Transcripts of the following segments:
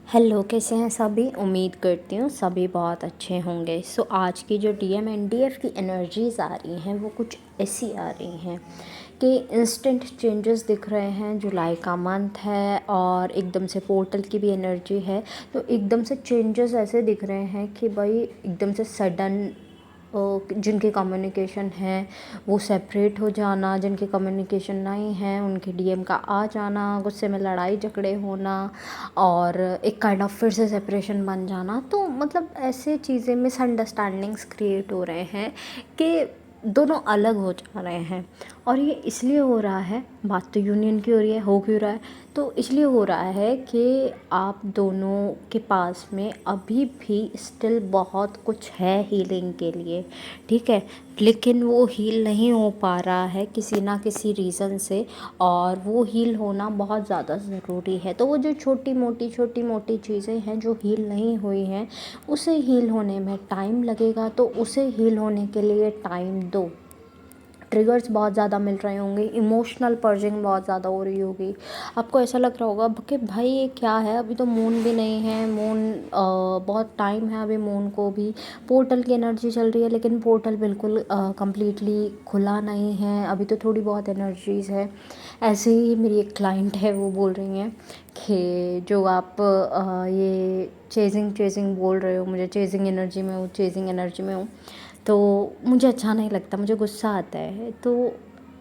Hello, कैसे हैं सभी। उम्मीद करती हूँ सभी बहुत अच्छे होंगे। आज की जो डीएम एंड डीएफ की एनर्जीज़ आ रही हैं वो कुछ ऐसी आ रही हैं कि इंस्टेंट चेंजेस दिख रहे हैं। जुलाई का मंथ है और एकदम से पोर्टल की भी एनर्जी है, तो एकदम से चेंजेस ऐसे दिख रहे हैं कि भाई एकदम से सडन जिनके कम्युनिकेशन है वो सेपरेट हो जाना, जिनके कम्युनिकेशन नहीं है उनके डीएम का आ जाना, गुस्से में लड़ाई झगड़े होना और एक काइंड ऑफ फिर से सेपरेशन बन जाना। तो मतलब ऐसे चीज़ें मिसअंडरस्टैंडिंग्स क्रिएट हो रहे हैं कि दोनों अलग हो जा रहे हैं। और ये इसलिए हो रहा है, बात तो यूनियन की हो रही है, हो क्यों रहा है, तो इसलिए हो रहा है कि आप दोनों के पास में अभी भी स्टिल बहुत कुछ है हीलिंग के लिए, ठीक है, लेकिन वो हील नहीं हो पा रहा है किसी ना किसी रीज़न से, और वो हील होना बहुत ज़्यादा ज़रूरी है। तो वो जो छोटी मोटी चीज़ें हैं जो हील नहीं हुई हैं, उसे हील होने में टाइम लगेगा, तो उसे हील होने के लिए टाइम दो। ट्रिगर्स बहुत ज़्यादा मिल रहे होंगे, इमोशनल पर्जिंग बहुत ज़्यादा हो रही होगी। आपको ऐसा लग रहा होगा कि भाई ये क्या है, अभी तो मून भी नहीं है, मून बहुत टाइम है अभी मून को भी। पोर्टल की एनर्जी चल रही है लेकिन पोर्टल बिल्कुल कंप्लीटली खुला नहीं है, अभी तो थोड़ी बहुत एनर्जीज़ है। ऐसे ही मेरी एक क्लाइंट है, वो बोल रही हैं कि जो आप ये चेजिंग चेजिंग बोल रहे हो, मुझे चेजिंग एनर्जी में हूँ, चेजिंग एनर्जी में हूँ, तो मुझे अच्छा नहीं लगता, मुझे गुस्सा आता है। तो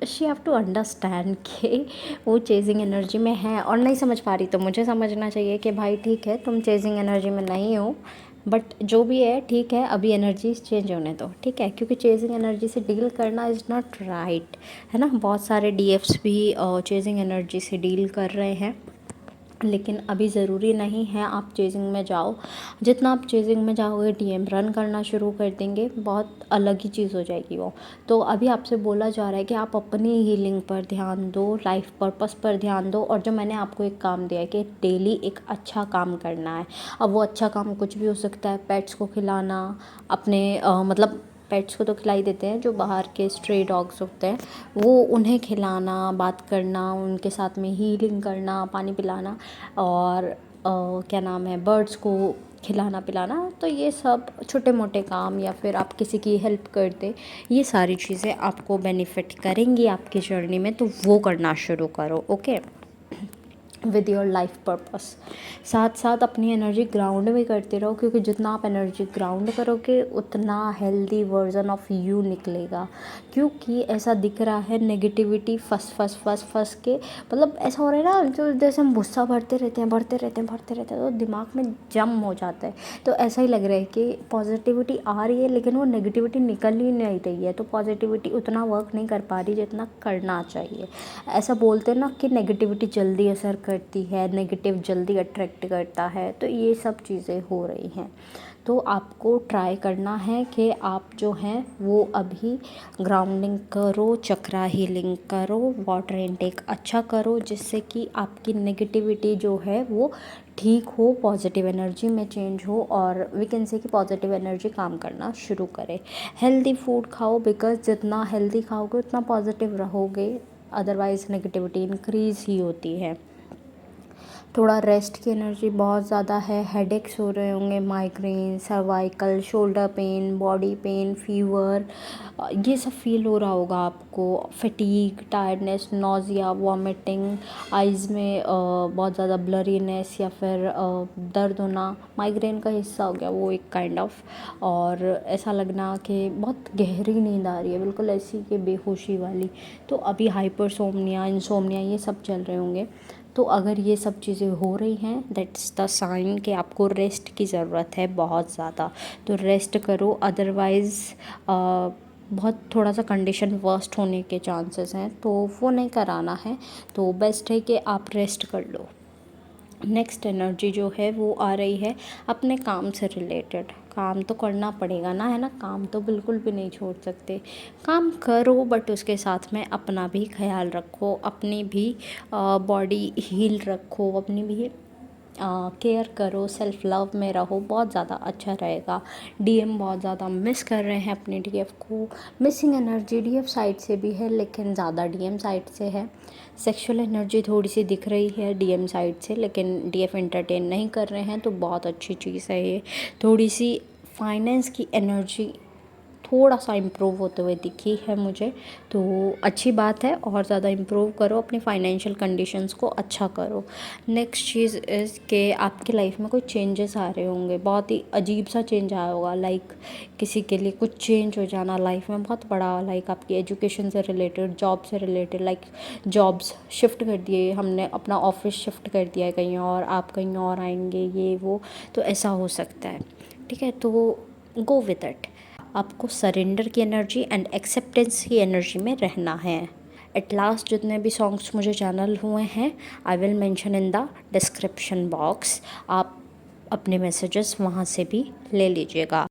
शी हैव टू अंडरस्टैंड कि वो चेजिंग एनर्जी में है और नहीं समझ पा रही, तो मुझे समझना चाहिए कि भाई ठीक है, तुम चेजिंग एनर्जी में नहीं हो, बट जो भी है ठीक है, अभी एनर्जी चेंज होने दो, ठीक है, क्योंकि चेजिंग एनर्जी से डील करना इज़ नॉट राइट, है ना। बहुत सारे डीएफ्स भी चेजिंग एनर्जी से डील कर रहे हैं, लेकिन अभी ज़रूरी नहीं है आप चेजिंग में जाओ। जितना आप चेजिंग में जाओगे डीएम रन करना शुरू कर देंगे, बहुत अलग ही चीज़ हो जाएगी वो। तो अभी आपसे बोला जा रहा है कि आप अपनी हीलिंग पर ध्यान दो, लाइफ पर्पस पर ध्यान दो, और जो मैंने आपको एक काम दिया है कि डेली एक अच्छा काम करना है। अब वो अच्छा काम कुछ भी हो सकता है, पेट्स को खिलाना, अपने मतलब पेट्स को तो खिला ही देते हैं, जो बाहर के स्ट्रे डॉग्स होते हैं वो उन्हें खिलाना, बात करना, उनके साथ में हीलिंग करना, पानी पिलाना, और क्या नाम है, बर्ड्स को खिलाना पिलाना। तो ये सब छोटे मोटे काम, या फिर आप किसी की हेल्प करते, ये सारी चीज़ें आपको बेनिफिट करेंगी आपकी जर्नी में, तो वो करना शुरू करो, okay, with your life purpose. साथ साथ अपनी एनर्जी ग्राउंड भी करते रहो, क्योंकि जितना आप एनर्जी ग्राउंड करोगे उतना हेल्दी वर्जन ऑफ यू निकलेगा। क्योंकि ऐसा दिख रहा है नेगेटिविटी फंस के, मतलब ऐसा हो रहा है ना, जो जैसे हम गुस्सा भरते रहते हैं तो दिमाग में जम हो जाता है। तो ऐसा ही लग रहा है कि पॉजिटिविटी आ रही है लेकिन वो नेगेटिविटी निकल ही नहीं रही है, तो पॉजिटिविटी उतना वर्क नहीं कर पा रही जितना करना चाहिए। ऐसा बोलते हैं ना कि नेगेटिविटी जल्दी असर करती है, नेगेटिव जल्दी अट्रैक्ट करता है, तो ये सब चीज़ें हो रही हैं। तो आपको ट्राई करना है कि आप जो हैं वो अभी ग्राउंडिंग करो, चक्रा हीलिंग करो, वाटर इनटेक अच्छा करो, जिससे कि आपकी नेगेटिविटी जो है वो ठीक हो, पॉजिटिव एनर्जी में चेंज हो, और वी कैन से कि पॉजिटिव एनर्जी काम करना शुरू करे। हेल्दी फूड खाओ, बिकॉज जितना हेल्दी खाओगे उतना पॉजिटिव रहोगे, अदरवाइज़ नेगेटिविटी इंक्रीज़ ही होती है। थोड़ा रेस्ट की एनर्जी बहुत ज़्यादा है, हेडेक्स हो रहे होंगे, migraine, cervical, shoulder pain, body pain, fever, ये सब फील हो रहा होगा आपको, fatigue, tiredness, nausea, vomiting, eyes में बहुत ज़्यादा ब्लरीनेस, या फिर दर्द होना, माइग्रेन का हिस्सा हो गया वो एक काइंड ऑफ, और ऐसा लगना कि बहुत गहरी नींद आ रही है, बिल्कुल ऐसी कि बेहोशी वाली। तो अभी हाइपरसोमनिया, इंसोमनिया, ये सब चल रहे होंगे। तो अगर ये सब चीज़ें हो रही हैं, दैट्स द साइन कि आपको रेस्ट की ज़रूरत है बहुत ज़्यादा, तो रेस्ट करो, अदरवाइज़ बहुत थोड़ा सा कंडीशन वर्स्ट होने के चांसेस हैं, तो वो नहीं कराना है, तो बेस्ट है कि आप रेस्ट कर लो। नेक्स्ट एनर्जी जो है वो आ रही है अपने काम से रिलेटेड। काम तो करना पड़ेगा ना, है ना, काम तो बिल्कुल भी नहीं छोड़ सकते, काम करो, बट उसके साथ में अपना भी ख्याल रखो, अपनी भी बॉडी हील रखो, अपनी भी केयर करो, सेल्फ लव में रहो, बहुत ज़्यादा अच्छा रहेगा। डीएम बहुत ज़्यादा मिस कर रहे हैं अपने डीएफ को। मिसिंग एनर्जी डीएफ साइड से भी है लेकिन ज़्यादा डीएम साइड से है। सेक्सुअल एनर्जी थोड़ी सी दिख रही है डीएम साइड से, लेकिन डीएफ एंटरटेन नहीं कर रहे हैं तो बहुत अच्छी चीज़ है ये। थोड़ी सी फाइनेंस की एनर्जी थोड़ा सा इम्प्रूव होते हुए दिखी है मुझे, तो अच्छी बात है। और ज़्यादा इम्प्रूव करो, अपनी फाइनेंशियल कंडीशंस को अच्छा करो। नेक्स्ट चीज़ इज़ कि आपकी लाइफ में कोई चेंजेस आ रहे होंगे, बहुत ही अजीब सा चेंज आया होगा। लाइक किसी के लिए कुछ चेंज हो जाना लाइफ में बहुत बड़ा, लाइक आपकी एजुकेशन से रिलेटेड, जॉब से रिलेटेड, लाइक जॉब्स शिफ्ट कर दिए, हमने अपना ऑफिस शिफ्ट कर दिया है कहीं और, आप कहीं और आएंगे, ये वो, तो ऐसा हो सकता है। ठीक है, तो गो विद इट। आपको सरेंडर की एनर्जी एंड एक्सेप्टेंस की एनर्जी में रहना है। एट लास्ट जितने भी सॉन्ग्स मुझे चैनल हुए हैं I will mention in the description box, आप अपने मैसेजेस वहाँ से भी ले लीजिएगा।